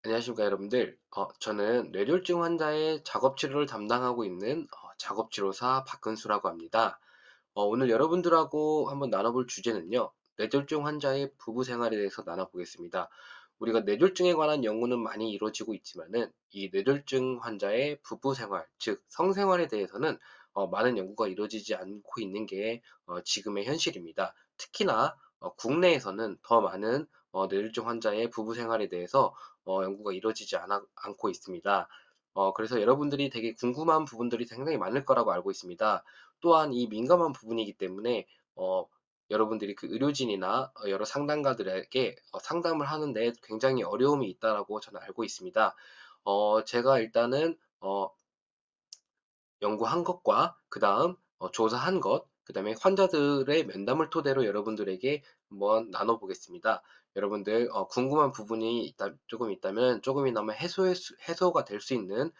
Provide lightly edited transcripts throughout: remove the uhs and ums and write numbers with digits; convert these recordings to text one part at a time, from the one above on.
안녕하십니까 여러분들. 저는 뇌졸중 환자의 작업치료를 담당하고 있는 작업치료사 박근수라고 합니다. 오늘 여러분들하고 한번 나눠볼 주제는요. 뇌졸중 환자의 부부 생활에 대해서 나눠보겠습니다. 우리가 뇌졸중에 관한 연구는 많이 이루어지고 있지만은 이 뇌졸중 환자의 부부 생활, 즉 성생활에 대해서는 많은 연구가 이루어지지 않고 있는 게 지금의 현실입니다. 특히나 국내에서는 더 많은 뇌졸중 환자의 부부 생활에 대해서 연구가 이루어지지 않고 있습니다. 그래서 여러분들이 되게 궁금한 부분들이 상당히 많을 거라고 알고 있습니다. 또한 이 민감한 부분이기 때문에 어, 여러분들이 그 의료진이나 여러 상담가들에게 상담을 하는데 굉장히 어려움이 있다라고 저는 알고 있습니다. 제가 일단은 연구한 것과 그다음 조사한 것, 그다음에 환자들의 면담을 토대로 여러분들에게 한번 나눠보겠습니다. 여러분들 궁금한 부분이 조금 있다면 조금이나마 해소가 될 수 있는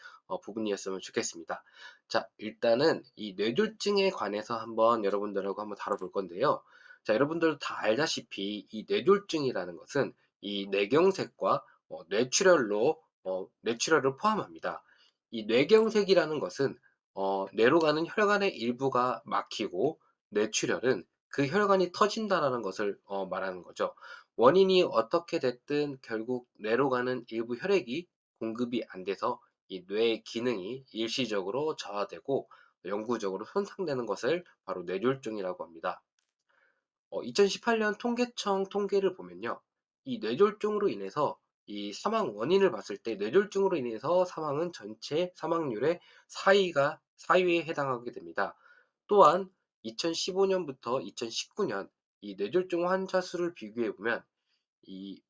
부분이었으면 좋겠습니다. 자, 일단은 이 뇌졸중에 관해서 한번 여러분들하고 한번 다뤄볼 건데요. 자, 여러분들 다 알다시피 이 뇌졸중이라는 것은 이 뇌경색과 뇌출혈을 포함합니다. 이 뇌경색이라는 것은 뇌로 가는 혈관의 일부가 막히고 뇌출혈은 그 혈관이 터진다라는 것을 말하는 거죠. 원인이 어떻게 됐든 결국 뇌로 가는 일부 혈액이 공급이 안 돼서 이 뇌의 기능이 일시적으로 저하되고 영구적으로 손상되는 것을 바로 뇌졸중이라고 합니다. 2018년 통계청 통계를 보면요. 이 뇌졸중으로 인해서 이 사망 원인을 봤을 때 뇌졸중으로 인해서 사망은 전체 사망률의 4위에 해당하게 됩니다. 또한 2015년부터 2019년 이 뇌졸중 환자 수를 비교해 보면 이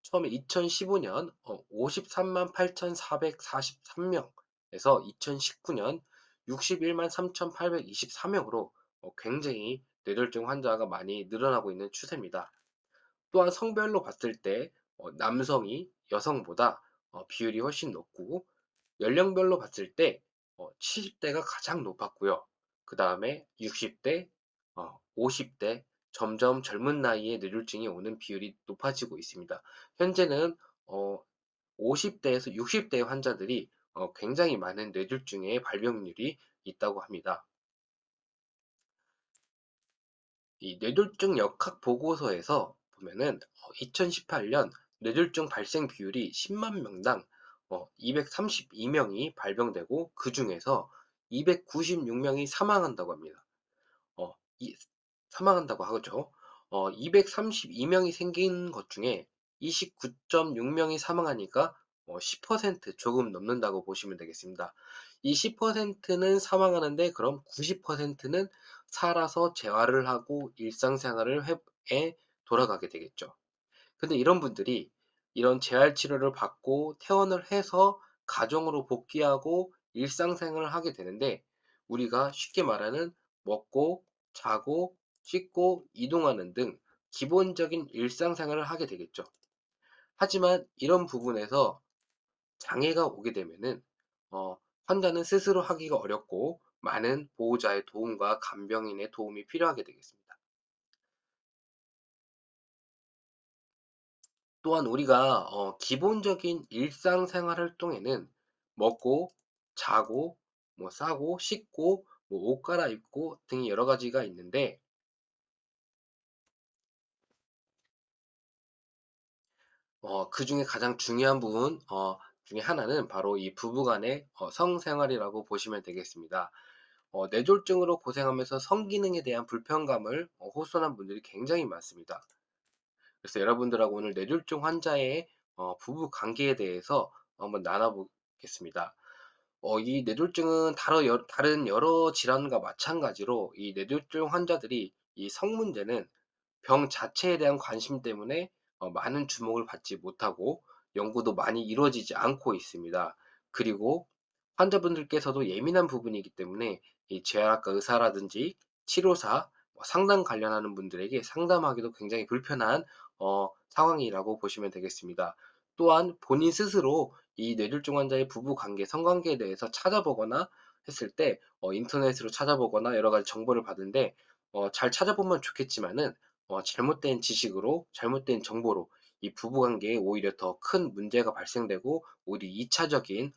처음에 2015년 53만 8,443명에서 2019년 61만 3,824명으로 굉장히 뇌졸중 환자가 많이 늘어나고 있는 추세입니다. 또한 성별로 봤을 때 남성이 여성보다 비율이 훨씬 높고 연령별로 봤을 때 70대가 가장 높았고요. 그 다음에 60대, 50대 점점 젊은 나이에 뇌졸중이 오는 비율이 높아지고 있습니다. 현재는 50대에서 60대 환자들이 굉장히 많은 뇌졸중의 발병률이 있다고 합니다. 이 뇌졸중 역학 보고서에서 보면은 2018년 뇌졸중 발생 비율이 10만 명당 232명이 발병되고 그 중에서 296명이 사망한다고 합니다. 어, 이, 사망한다고 하죠. 232명이 생긴 것 중에 29.6명이 사망하니까 10% 조금 넘는다고 보시면 되겠습니다. 이 10%는 사망하는데 그럼 90%는 살아서 재활을 하고 일상생활을 에 돌아가게 되겠죠. 근데 이런 분들이 이런 재활 치료를 받고 퇴원을 해서 가정으로 복귀하고 일상생활을 하게 되는데 우리가 쉽게 말하는 먹고 자고 씻고 이동하는 등 기본적인 일상생활을 하게 되겠죠. 하지만 이런 부분에서 장애가 오게 되면은 어, 환자는 스스로 하기가 어렵고 많은 보호자의 도움과 간병인의 도움이 필요하게 되겠습니다. 또한 우리가 기본적인 일상생활 활동에는 먹고 자고 뭐 싸고 씻고 뭐 옷 갈아입고 등이 여러 가지가 있는데 그 중에 가장 중요한 부분 중에 하나는 바로 이 부부간의 성생활이라고 보시면 되겠습니다. 뇌졸중으로 고생하면서 성기능에 대한 불편감을 호소하는 분들이 굉장히 많습니다. 그래서 여러분들하고 오늘 뇌졸중 환자의 부부 관계에 대해서 한번 나눠보겠습니다. 이 뇌졸중은 다른 여러 질환과 마찬가지로 이 뇌졸중 환자들이 이 성 문제는 병 자체에 대한 관심 때문에 많은 주목을 받지 못하고 연구도 많이 이루어지지 않고 있습니다. 그리고 환자분들께서도 예민한 부분이기 때문에 이 재활학과 의사라든지 치료사, 상담 관련하는 분들에게 상담하기도 굉장히 불편한 상황이라고 보시면 되겠습니다. 또한 본인 스스로 이 뇌졸중 환자의 부부 관계, 성관계에 대해서 찾아보거나 했을 때 인터넷으로 찾아보거나 여러 가지 정보를 받는데 잘 찾아보면 좋겠지만은 잘못된 지식으로 잘못된 정보로 이 부부 관계에 오히려 더 큰 문제가 발생되고 오히려 2차적인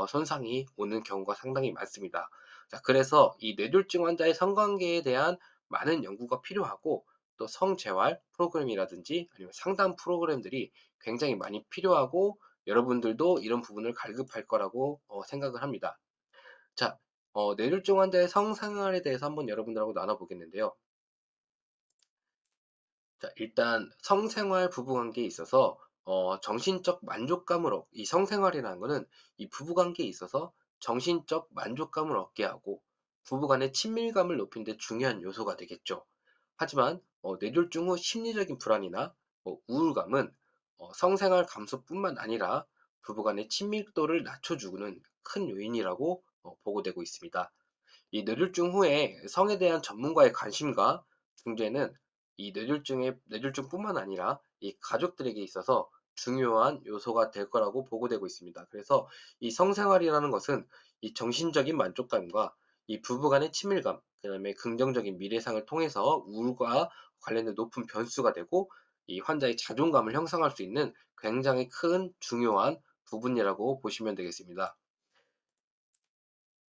손상이 오는 경우가 상당히 많습니다. 자, 그래서 이 뇌졸중 환자의 성관계에 대한 많은 연구가 필요하고 또 성재활 프로그램이라든지 아니면 상담 프로그램들이 굉장히 많이 필요하고 여러분들도 이런 부분을 갈급할 거라고 생각을 합니다. 자, 뇌졸중 환자의 성생활에 대해서 한번 여러분들하고 나눠보겠는데요. 자, 일단 성생활 부부관계에 있어서 정신적 만족감을 이 성생활이라는 거는 이 부부관계에 있어서 정신적 만족감을 얻게 하고 부부간의 친밀감을 높이는 데 중요한 요소가 되겠죠. 하지만 뇌졸중 후 심리적인 불안이나 우울감은 성생활 감소뿐만 아니라 부부간의 친밀도를 낮춰주는 큰 요인이라고 보고되고 있습니다. 이 뇌졸중 후에 성에 대한 전문가의 관심과 중재는 이 뇌졸중뿐만 아니라 이 가족들에게 있어서 중요한 요소가 될 거라고 보고되고 있습니다. 그래서 이 성생활이라는 것은 이 정신적인 만족감과 이 부부 간의 친밀감, 그다음에 긍정적인 미래상을 통해서 우울과 관련된 높은 변수가 되고 이 환자의 자존감을 형성할 수 있는 굉장히 큰 중요한 부분이라고 보시면 되겠습니다.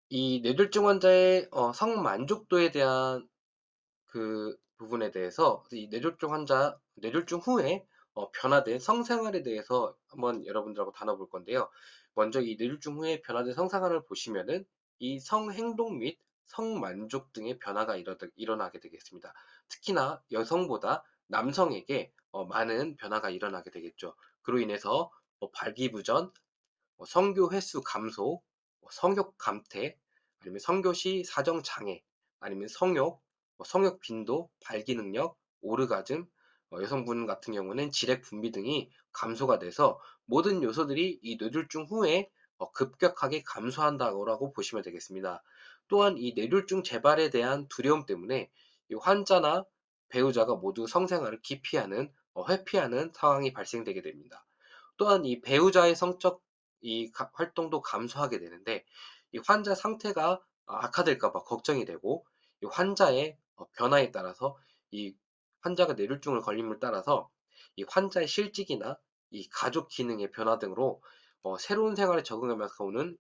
이 뇌졸중 환자의 성만족도에 대한 그 부분에 대해서 이 뇌졸중 후에 변화된 성생활에 대해서 한번 여러분들하고 다뤄볼 건데요. 먼저 이 뇌졸중 후에 변화된 성생활을 보시면은 이 성행동 및 성만족 등의 변화가 일어나게 되겠습니다. 특히나 여성보다 남성에게 많은 변화가 일어나게 되겠죠. 그로 인해서 발기부전, 성교 횟수 감소, 성욕 감퇴, 아니면 성교 시 사정 장애, 아니면 성욕, 성욕 빈도, 발기 능력, 오르가즘, 여성분 같은 경우는 지렉 분비 등이 감소가 돼서 모든 요소들이 이 뇌졸중 후에 급격하게 감소한다고 보시면 되겠습니다. 또한 이 뇌졸중 재발에 대한 두려움 때문에 이 환자나 배우자가 모두 성생활을 기피하는, 회피하는 상황이 발생되게 됩니다. 또한 이 배우자의 성적 활동도 감소하게 되는데 이 환자 상태가 악화될까 봐 걱정이 되고 이 환자의 변화에 따라서 이 환자가 뇌졸중을 걸림을 따라서 이 환자의 실직이나 이 가족 기능의 변화 등으로 새로운 생활에 적응하면서 오는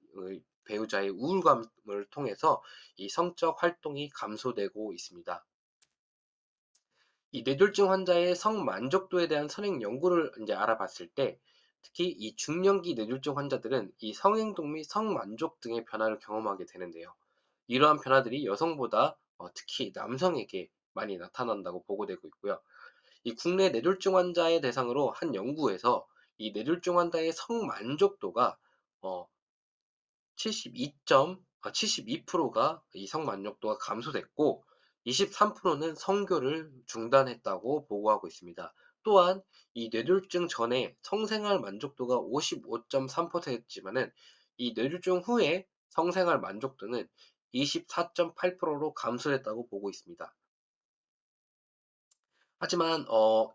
배우자의 우울감을 통해서 이 성적 활동이 감소되고 있습니다. 이 뇌졸중 환자의 성만족도에 대한 선행 연구를 이제 알아봤을 때 특히 이 중년기 뇌졸중 환자들은 이 성행동 및 성만족 등의 변화를 경험하게 되는데요. 이러한 변화들이 여성보다 특히 남성에게 많이 나타난다고 보고되고 있고요. 이 국내 뇌졸중 환자의 대상으로 한 연구에서 이 뇌졸중 환자의 성만족도가 72%가 이성 만족도가 감소됐고 23%는 성교를 중단했다고 보고하고 있습니다. 또한 이 뇌졸중 전에 성생활 만족도가 55.3%였지만은 이 뇌졸중 후에 성생활 만족도는 24.8%로 감소했다고 보고 있습니다. 하지만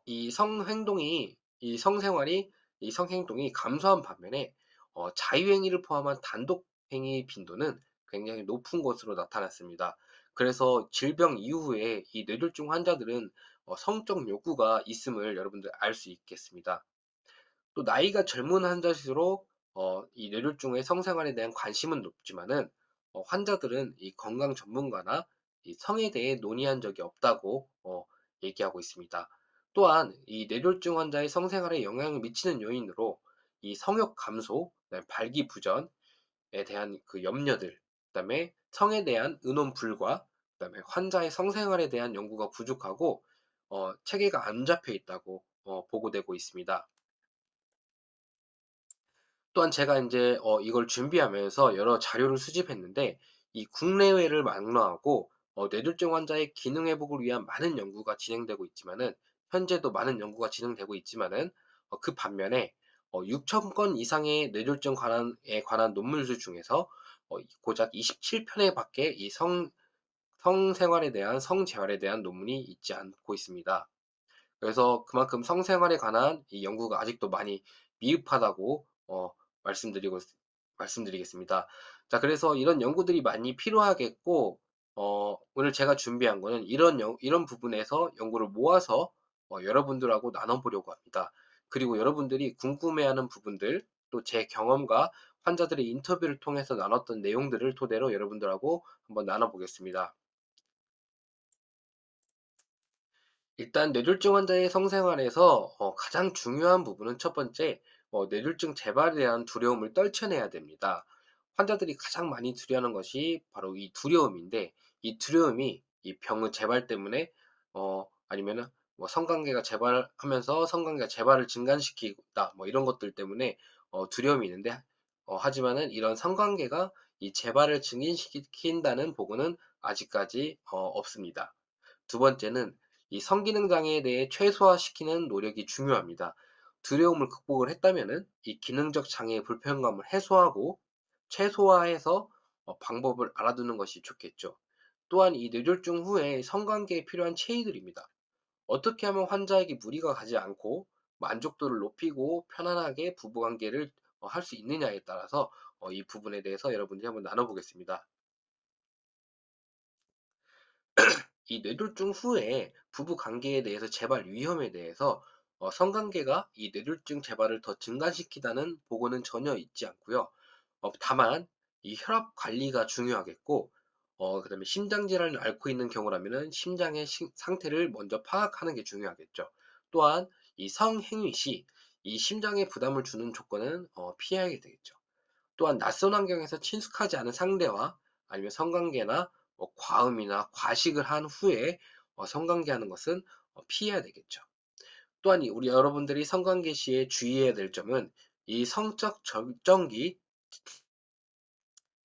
이 성생활이 이 성행동이 감소한 반면에 자유행위를 포함한 단독행위 빈도는 굉장히 높은 것으로 나타났습니다. 그래서 질병 이후에 이 뇌졸중 환자들은 성적 욕구가 있음을 여러분들 알 수 있겠습니다. 또 나이가 젊은 환자일수록 이 뇌졸중의 성생활에 대한 관심은 높지만은 환자들은 이 건강 전문가나 이 성에 대해 논의한 적이 없다고 얘기하고 있습니다. 또한 이 뇌졸중 환자의 성생활에 영향을 미치는 요인으로 이 성욕 감소, 그다음에 발기부전에 대한 그 염려들, 그다음에 성에 대한 의논 불과, 그다음에 환자의 성생활에 대한 연구가 부족하고 체계가 안 잡혀 있다고 보고되고 있습니다. 또한 제가 인제 이걸 준비하면서 여러 자료를 수집했는데 이 국내외를 막론하고 뇌졸중 환자의 기능 회복을 위한 많은 연구가 진행되고 있지만은 현재도 많은 연구가 진행되고 있지만은 그 반면에 6천 건 이상의 뇌졸중 관한 논문들 중에서 고작 27편에 밖에 이 성생활에 대한 성재활에 대한 논문이 있지 않고 있습니다. 그래서 그만큼 성생활에 관한 이 연구가 아직도 많이 미흡하다고 말씀드리고 말씀드리겠습니다. 자, 그래서 이런 연구들이 많이 필요하겠고, 오늘 제가 준비한 거는 이런 부분에서 연구를 모아서 여러분들하고 나눠보려고 합니다. 그리고 여러분들이 궁금해하는 부분들, 또 제 경험과 환자들의 인터뷰를 통해서 나눴던 내용들을 토대로 여러분들하고 한번 나눠보겠습니다. 일단 뇌졸중 환자의 성생활에서 가장 중요한 부분은 첫 번째, 뇌졸중 재발에 대한 두려움을 떨쳐내야 됩니다. 환자들이 가장 많이 두려워하는 것이 바로 이 두려움인데, 이 두려움이 이 병의 재발 때문에 아니면은 뭐 성관계가 재발하면서 성관계가 재발을 증가시키다 뭐 이런 것들 때문에 두려움이 있는데, 하지만은 이런 성관계가 이 재발을 증진시킨다는 보고는 아직까지 없습니다. 두 번째는 이 성기능 장애에 대해 최소화시키는 노력이 중요합니다. 두려움을 극복을 했다면은 이 기능적 장애의 불편감을 해소하고 최소화해서 방법을 알아두는 것이 좋겠죠. 또한 이 뇌졸중 후에 성관계에 필요한 체의들입니다. 어떻게 하면 환자에게 무리가 가지 않고 만족도를 높이고 편안하게 부부관계를 할 수 있느냐에 따라서 이 부분에 대해서 여러분들이 한번 나눠보겠습니다. 이 뇌졸중 후에 부부 관계에 대해서 재발 위험에 대해서 성관계가 이 뇌졸중 재발을 더 증가시키다는 보고는 전혀 있지 않고요. 다만 이 혈압 관리가 중요하겠고, 그다음에 심장 질환을 앓고 있는 경우라면은 심장의 상태를 먼저 파악하는 게 중요하겠죠. 또한 이 성행위 시 이 심장에 부담을 주는 조건은 피해야 되겠죠. 또한 낯선 환경에서 친숙하지 않은 상대와 아니면 성관계나 과음이나 과식을 한 후에 성관계하는 것은 피해야 되겠죠. 또한 우리 여러분들이 성관계 시에 주의해야 될 점은 이 성적 절정기,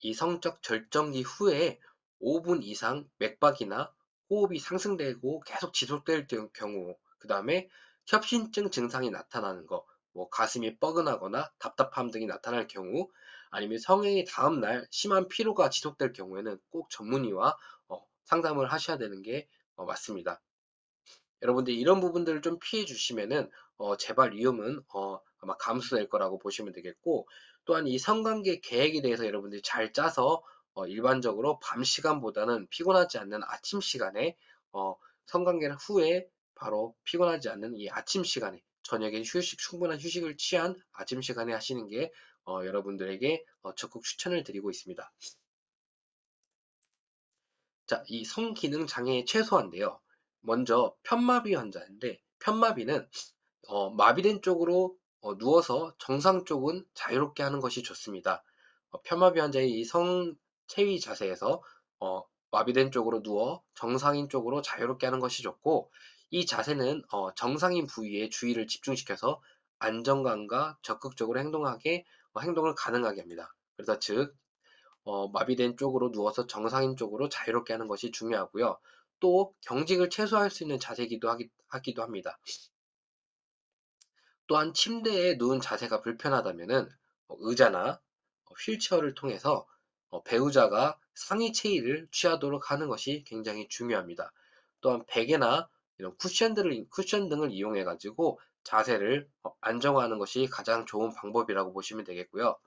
이 성적 절정기 후에 5분 이상 맥박이나 호흡이 상승되고 계속 지속될 경우, 그 다음에 협심증 증상이 나타나는 거, 뭐 가슴이 뻐근하거나 답답함 등이 나타날 경우, 아니면 성행위 다음날 심한 피로가 지속될 경우에는 꼭 전문의와 상담을 하셔야 되는 게 맞습니다. 여러분들 이런 부분들을 좀 피해 주시면은 재발 위험은 아마 감소될 거라고 보시면 되겠고, 또한 이 성관계 계획에 대해서 여러분들이 잘 짜서 일반적으로 밤 시간보다는 피곤하지 않는 아침 시간에 성관계 후에 바로 피곤하지 않는 이 아침 시간에 저녁에 충분한 휴식을 취한 아침 시간에 하시는 게 여러분들에게 적극 추천을 드리고 있습니다. 자, 이 성기능 장애의 최소화인데요. 먼저 편마비 환자인데, 편마비는 마비된 쪽으로 누워서 정상 쪽은 자유롭게 하는 것이 좋습니다. 편마비 환자의 이 성체위 자세에서 마비된 쪽으로 누워 정상인 쪽으로 자유롭게 하는 것이 좋고, 이 자세는 정상인 부위에 주의를 집중시켜서 안정감과 적극적으로 행동을 가능하게 합니다. 그래서 즉 마비된 쪽으로 누워서 정상인 쪽으로 자유롭게 하는 것이 중요하고요. 또 경직을 최소화할 수 있는 자세이기도 하기도 합니다. 또한 침대에 누운 자세가 불편하다면은 의자나 휠체어를 통해서 배우자가 상의 체위를 취하도록 하는 것이 굉장히 중요합니다. 또한 베개나 이런 쿠션 등을 이용해 가지고 자세를 안정화하는 것이 가장 좋은 방법이라고 보시면 되겠고요.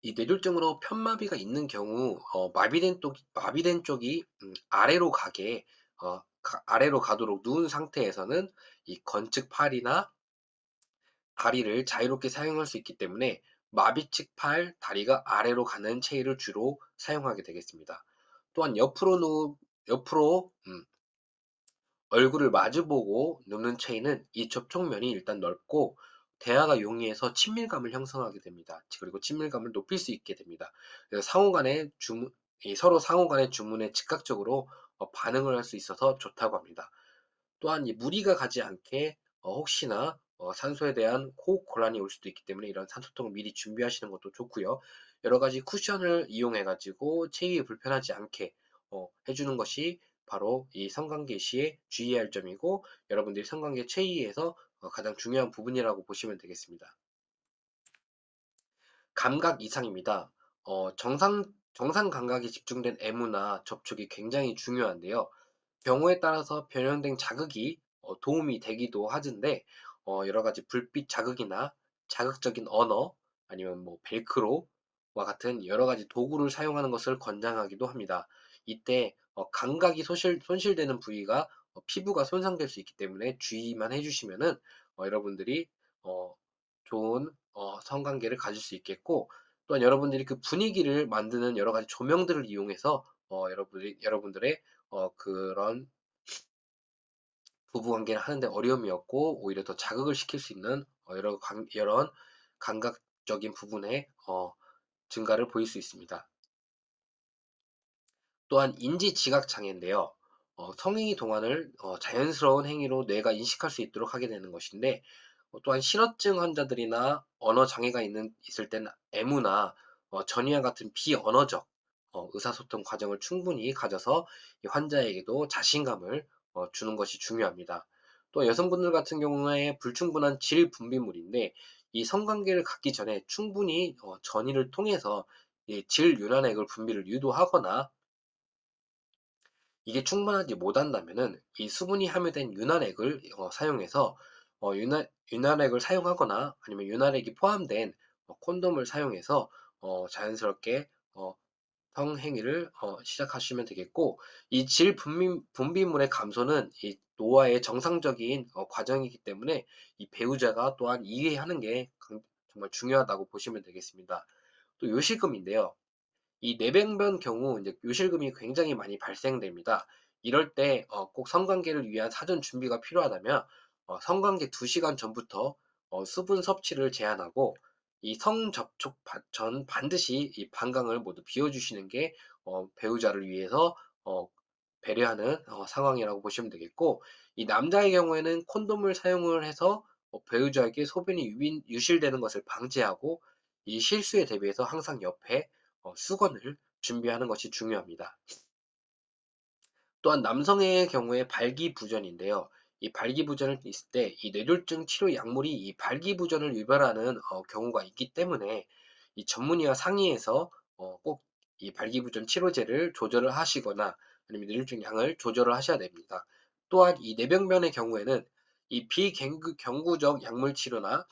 이 뇌졸중으로 편마비가 있는 경우 마비된 쪽이 아래로 가도록 누운 상태에서는 이 건측 팔이나 다리를 자유롭게 사용할 수 있기 때문에 마비측 팔, 다리가 아래로 가는 체위를 주로 사용하게 되겠습니다. 또한 옆으로 얼굴을 마주보고 눕는 체위는 이 접촉면이 일단 넓고 대화가 용이해서 친밀감을 형성하게 됩니다. 그리고 친밀감을 높일 수 있게 됩니다. 그래서 서로 상호 간의 주문에 즉각적으로 반응을 할 수 있어서 좋다고 합니다. 또한 이 무리가 가지 않게 혹시나 산소에 대한 호흡 곤란이 올 수도 있기 때문에 이런 산소통을 미리 준비하시는 것도 좋고요. 여러 가지 쿠션을 이용해 가지고 체위에 불편하지 않게 해주는 것이 바로 이 성관계 시에 주의해야 할 점이고, 여러분들이 성관계 체위에서 가장 중요한 부분이라고 보시면 되겠습니다. 감각 이상입니다. 정상 감각이 집중된 애무나 접촉이 굉장히 중요한데요. 경우에 따라서 변형된 자극이 도움이 되기도 하는데, 여러 가지 불빛 자극이나 자극적인 언어 아니면 뭐 벨크로와 같은 여러 가지 도구를 사용하는 것을 권장하기도 합니다. 이때 감각이 손실되는 부위가 피부가 손상될 수 있기 때문에 주의만 해주시면은 여러분들이 어, 좋은 성관계를 가질 수 있겠고 또한 여러분들이 그 분위기를 만드는 여러 가지 조명들을 이용해서 여러분들의 그런 부부관계를 하는데 어려움이 없고 오히려 더 자극을 시킬 수 있는 이런 감각적인 부분의 증가를 보일 수 있습니다. 또한 인지지각 장애인데요. 성행위 동안을 자연스러운 행위로 뇌가 인식할 수 있도록 하게 되는 것인데 또한 신어증 환자들이나 언어 장애가 있을 때는 애무나 전이와 같은 비언어적 의사소통 과정을 충분히 가져서 이 환자에게도 자신감을 주는 것이 중요합니다. 또 여성분들 같은 경우에 불충분한 질 분비물인데 이 성관계를 갖기 전에 충분히 전이를 통해서 이 질 윤활액을 분비를 유도하거나 이게 충분하지 못한다면은 이 수분이 함유된 윤활액을 사용해서 윤활액을 사용하거나 아니면 윤활액이 포함된 콘돔을 사용해서 자연스럽게 성행위를 시작하시면 되겠고 이 질 분비물의 감소는 이 노화의 정상적인 과정이기 때문에 이 배우자가 또한 이해하는 게 정말 중요하다고 보시면 되겠습니다. 또 요실금인데요. 이 뇌병변 경우 이제 요실금이 굉장히 많이 발생됩니다. 이럴 때 꼭 성관계를 위한 사전 준비가 필요하다면 성관계 2시간 전부터 수분 섭취를 제한하고 이 성접촉 전 반드시 이 방광을 모두 비워주시는 게 배우자를 위해서 어, 배려하는 상황이라고 보시면 되겠고 이 남자의 경우에는 콘돔을 사용을 해서 배우자에게 소변이 유실되는 것을 방지하고 이 실수에 대비해서 항상 옆에 수건을 준비하는 것이 중요합니다. 또한 남성의 경우에 발기부전인데요. 이 발기부전을 있을 때 이 뇌졸중 치료 약물이 이 발기부전을 유발하는 경우가 있기 때문에 이 전문의와 상의해서 꼭 이 발기부전 치료제를 조절을 하시거나 아니면 뇌졸중 양을 조절을 하셔야 됩니다. 또한 이 뇌병변의 경우에는 이 비경구적 약물 치료나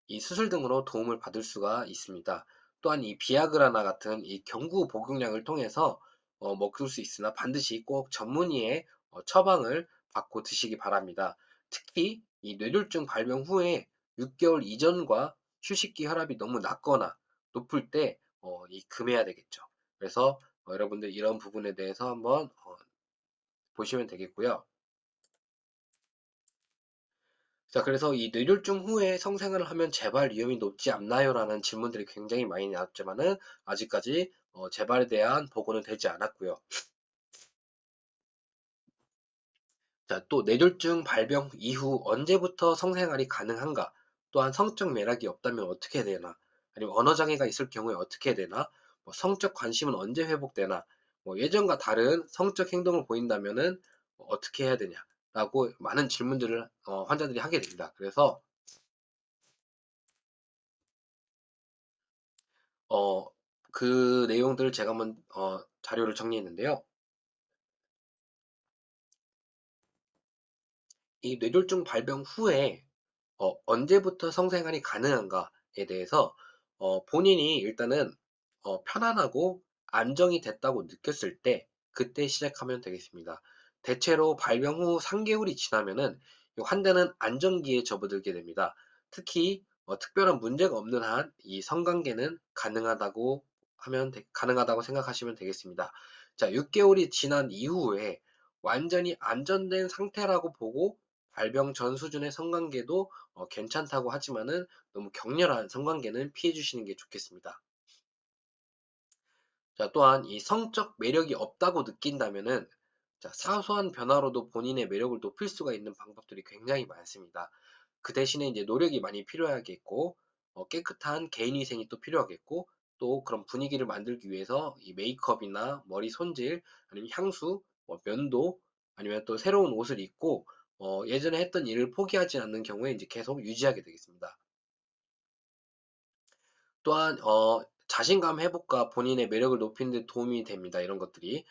이 수술 등으로 도움을 받을 수가 있습니다. 또한 이 비아그라나 같은 이 경구 복용량을 통해서 먹을 수 있으나 반드시 꼭 전문의의 처방을 받고 드시기 바랍니다. 특히 이 뇌졸중 발병 후에 6개월 이전과 휴식기 혈압이 너무 낮거나 높을 때 이 금해야 되겠죠. 그래서 여러분들 이런 부분에 대해서 한번 보시면 되겠고요. 자, 그래서 이 뇌졸중 후에 성생활을 하면 재발 위험이 높지 않나요? 라는 질문들이 굉장히 많이 나왔지만은 아직까지 재발에 대한 보고는 되지 않았고요. 자, 또 뇌졸중 발병 이후 언제부터 성생활이 가능한가? 또한 성적 매력이 없다면 어떻게 되나? 아니면 언어 장애가 있을 경우에 어떻게 되나? 뭐 성적 관심은 언제 회복되나? 뭐 예전과 다른 성적 행동을 보인다면은 어떻게 해야 되냐? 라고 많은 질문들을 환자들이 하게 됩니다. 그래서 어, 그 내용들을 제가 한번 자료를 정리했는데요. 이 뇌졸중 발병 후에 언제부터 성생활이 가능한가에 대해서 본인이 일단은 편안하고 안정이 됐다고 느꼈을 때 그때 시작하면 되겠습니다. 대체로 발병 후 3개월이 지나면은 이 환자는 안정기에 접어들게 됩니다. 특히 특별한 문제가 없는 한 이 성관계는 가능하다고 생각하시면 되겠습니다. 자, 6개월이 지난 이후에 완전히 안전된 상태라고 보고 발병 전 수준의 성관계도 괜찮다고 하지만은 너무 격렬한 성관계는 피해 주시는 게 좋겠습니다. 자, 또한 이 성적 매력이 없다고 느낀다면은 자, 사소한 변화로도 본인의 매력을 높일 수가 있는 방법들이 굉장히 많습니다. 그 대신에 이제 노력이 많이 필요하겠고 깨끗한 개인 위생이 또 필요하겠고 또 그런 분위기를 만들기 위해서 이 메이크업이나 머리 손질 아니면 향수, 뭐 면도 아니면 또 새로운 옷을 입고 예전에 했던 일을 포기하지 않는 경우에 이제 계속 유지하게 되겠습니다. 또한 자신감 회복과 본인의 매력을 높이는 데 도움이 됩니다. 이런 것들이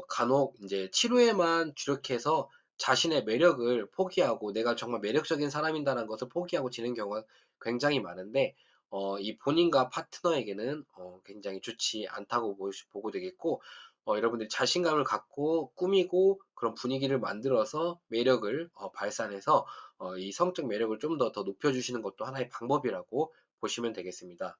간혹 이제 치료에만 주력해서 자신의 매력을 포기하고 내가 정말 매력적인 사람이다라는 것을 포기하고 지는 경우가 굉장히 많은데 이 본인과 파트너에게는 굉장히 좋지 않다고 보고 되겠고 여러분들이 자신감을 갖고 꾸미고 그런 분위기를 만들어서 매력을 발산해서 이 성적 매력을 좀 더 높여주시는 것도 하나의 방법이라고 보시면 되겠습니다.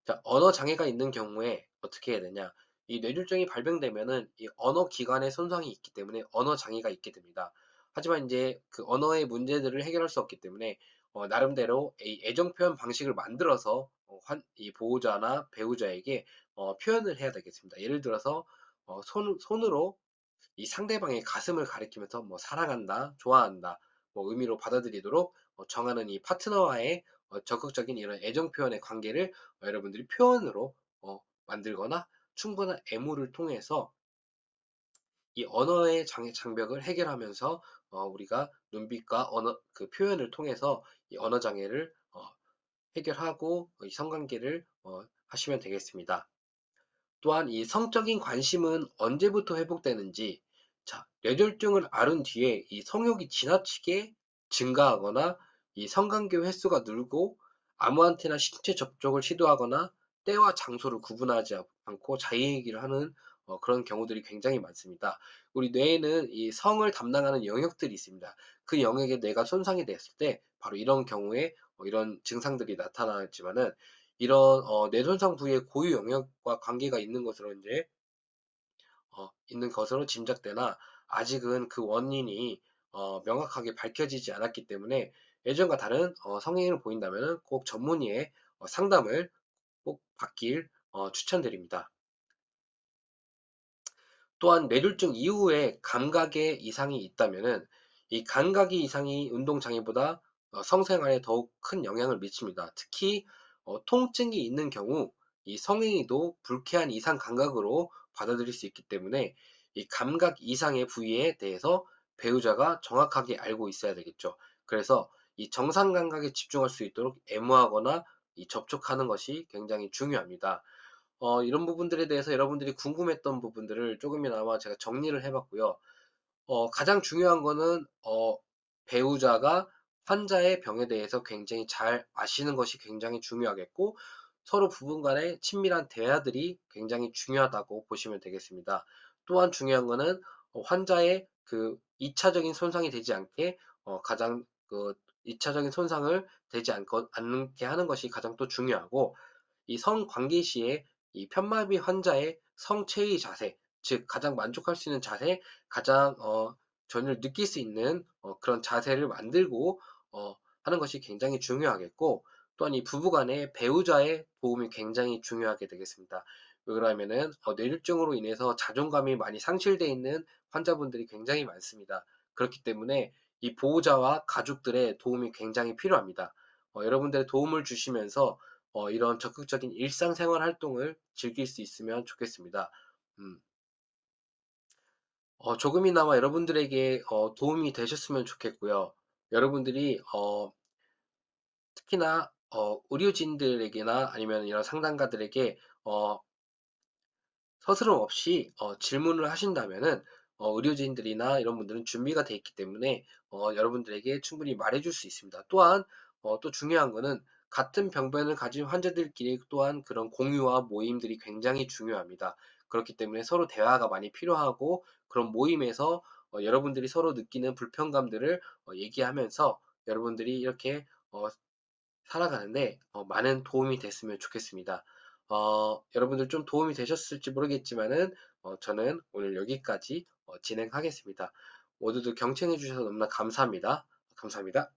자, 언어 장애가 있는 경우에 어떻게 해야 되냐? 이 뇌졸중이 발병되면은 이 언어 기관에 손상이 있기 때문에 언어 장애가 있게 됩니다. 하지만 이제 그 언어의 문제들을 해결할 수 없기 때문에 나름대로 이 애정 표현 방식을 만들어서 이 보호자나 배우자에게 표현을 해야 되겠습니다. 예를 들어서 손으로 이 상대방의 가슴을 가리키면서 뭐 사랑한다, 좋아한다, 뭐 의미로 받아들이도록 정하는 이 파트너와의 적극적인 이런 애정 표현의 관계를 여러분들이 표현으로 만들거나 충분한 애무를 통해서 이 언어의 장벽을 해결하면서 우리가 눈빛과 언어 그 표현을 통해서 이 언어 장애를 해결하고 이 성관계를 하시면 되겠습니다. 또한 이 성적인 관심은 언제부터 회복되는지, 자, 뇌졸중을 앓은 뒤에 이 성욕이 지나치게 증가하거나 이 성관계 횟수가 늘고 아무한테나 신체 접촉을 시도하거나 때와 장소를 구분하지 않고 자기얘기를 하는 그런 경우들이 굉장히 많습니다. 우리 뇌에는 이 성을 담당하는 영역들이 있습니다. 그 영역에 뇌가 손상이 됐을 때 바로 이런 경우에 이런 증상들이 나타나지만은 이런 뇌손상 부위의 고유 영역과 관계가 있는 것으로 이제 있는 것으로 짐작되나 아직은 그 원인이 명확하게 밝혀지지 않았기 때문에 예전과 다른 성행위를 보인다면 꼭 전문의의 상담을 꼭 받길 추천드립니다. 또한 뇌졸중 이후에 감각에 이상이 있다면은 이 감각의 이상이 운동 장애보다 성생활에 더욱 큰 영향을 미칩니다. 특히 통증이 있는 경우 이 성행위도 불쾌한 이상 감각으로 받아들일 수 있기 때문에 이 감각 이상의 부위에 대해서 배우자가 정확하게 알고 있어야 되겠죠. 그래서 이 정상 감각에 집중할 수 있도록 애무하거나 이 접촉하는 것이 굉장히 중요합니다. 이런 부분들에 대해서 여러분들이 궁금했던 부분들을 조금이나마 제가 정리를 해봤고요. 가장 중요한 거는 배우자가 환자의 병에 대해서 굉장히 잘 아시는 것이 굉장히 중요하겠고 서로 부부 간의 친밀한 대화들이 굉장히 중요하다고 보시면 되겠습니다. 또한 중요한 거는 환자의 그 2차적인 손상이 되지 않게 가장 그 2차적인 손상을 되지 않게 하는 것이 가장 또 중요하고 이 성관계 시에 이 편마비 환자의 성체의 자세, 즉 가장 만족할 수 있는 자세, 가장 전율 느낄 수 있는 그런 자세를 만들고 하는 것이 굉장히 중요하겠고 또한 이 부부간의 배우자의 도움이 굉장히 중요하게 되겠습니다. 왜 그러냐면은 뇌졸중으로 인해서 자존감이 많이 상실되어 있는 환자분들이 굉장히 많습니다. 그렇기 때문에 이 보호자와 가족들의 도움이 굉장히 필요합니다. 여러분들의 도움을 주시면서 이런 적극적인 일상생활 활동을 즐길 수 있으면 좋겠습니다. 음, 조금이나마 여러분들에게 도움이 되셨으면 좋겠고요. 여러분들이 특히나 의료진들에게나 아니면 이런 상담가들에게 서스럼 없이 질문을 하신다면은 의료진들이나 이런 분들은 준비가 돼 있기 때문에 여러분들에게 충분히 말해줄 수 있습니다. 또한 또 중요한 거는 같은 병변을 가진 환자들끼리 또한 그런 공유와 모임들이 굉장히 중요합니다. 그렇기 때문에 서로 대화가 많이 필요하고 그런 모임에서 여러분들이 서로 느끼는 불편감들을 얘기하면서 여러분들이 이렇게 살아가는데 많은 도움이 됐으면 좋겠습니다. 여러분들 좀 도움이 되셨을지 모르겠지만은 저는 오늘 여기까지 진행하겠습니다. 모두들 경청해 주셔서 너무나 감사합니다. 감사합니다.